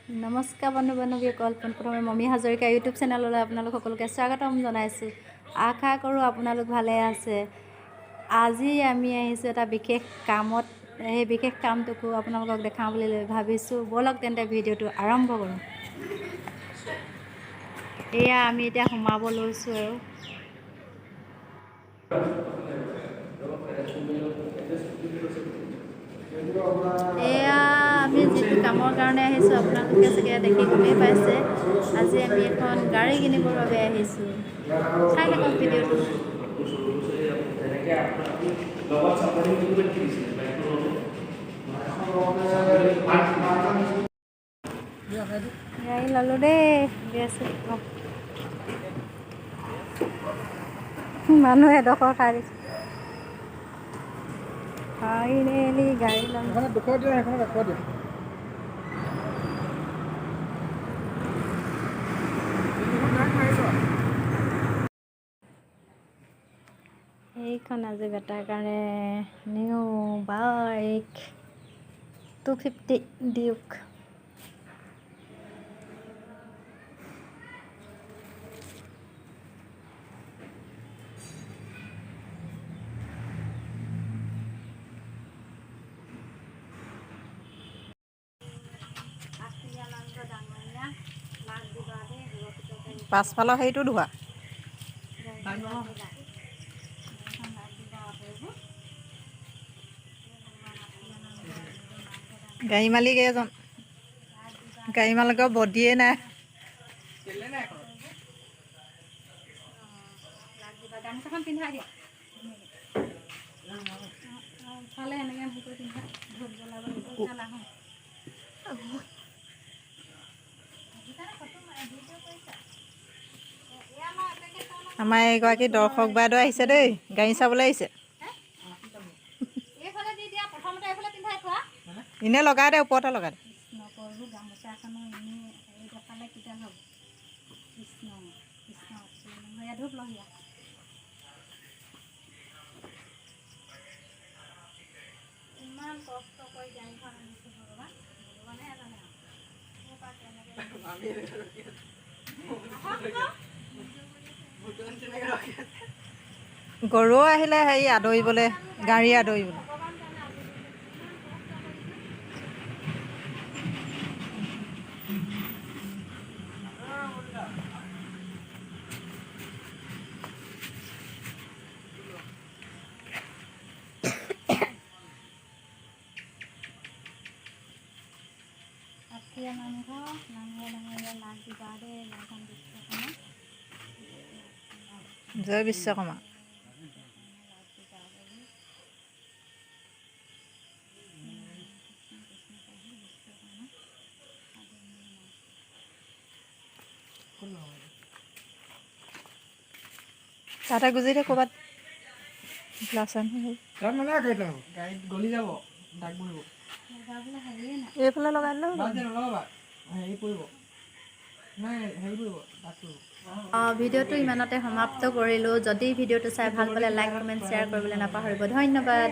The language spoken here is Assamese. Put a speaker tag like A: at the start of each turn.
A: নমস্কাৰ বন্ধু বান্ধৱীসকল, পোনপ্ৰথমে মমী হাজৰিকা ইউটিউব চেনেললৈ আপোনালোক সকলোকে স্বাগতম জনাইছোঁ। আশা কৰোঁ আপোনালোক ভালে আছে। আজি আমি আহিছোঁ এটা বিশেষ কামত। সেই বিশেষ কামটোকো আপোনালোকক দেখাওঁ বুলি ভাবিছোঁ। ব'লক তেন্তে ভিডিঅ'টো আৰম্ভ কৰোঁ। এয়া আমি এতিয়া সোমাব লৈছোঁ আৰু এয়া আমি যিটো কামৰ কাৰণে আহিছোঁ, আপোনালোকে চাগে দেখি গমেই পাইছে। আজি আমি এখন গাড়ী কিনিবৰ বাবে আহিছোঁ। চাই থাকক ভিডিঅ'টো। গাড়ী ল'লোঁ দেই, মানুহ এডোখৰ খাই দিছে। ফাইনেলি গাড়ী ল'লোঁ। এইখন আজি বেটাৰ কাৰণে নিউ বাইক 250 ডিউক।
B: পাছফালৰ হেৰিটো ধোৱা। গাড়ী মালিক এজন, গাড়ী মালিকৰ বডিয়ে নাই।
A: গামোচাখন পিন্ধাই দিয়া। ফালে এনেকৈ পিন্ধা
B: আমাৰ এগৰাকী দৰ্শক বাইদেউ আহিছে দেই, গাড়ী চাবলৈ আহিছে। এনেই লগাই দে, ওপৰতে লগাই দে।
A: ইমান কষ্ট কৰি গাড়ীখন আনিছোঁ, ভগৱানে জানে।
B: গৰু আহিলে হেৰি আদৰিবলৈ, গাড়ী আদৰিবলৈ। জয় বিশ্বকৰ্মা। তাতে গুজি দে ক'ৰবাত গ্লাছ
C: গলি যাব, দাগ বহিব।
B: এইফালে লগাই দিলেও
C: হেৰি পৰিব, নাই হেৰি পৰিব, দাগ পৰিব।
A: ভিডিঅ'টো ইমানতে সমাপ্ত কৰিলোঁ। যদি ভিডিঅ'টো চাই ভাল পালে লাইক, কমেণ্ট, শ্বেয়াৰ কৰিবলৈ নাপাহৰিব। ধন্যবাদ।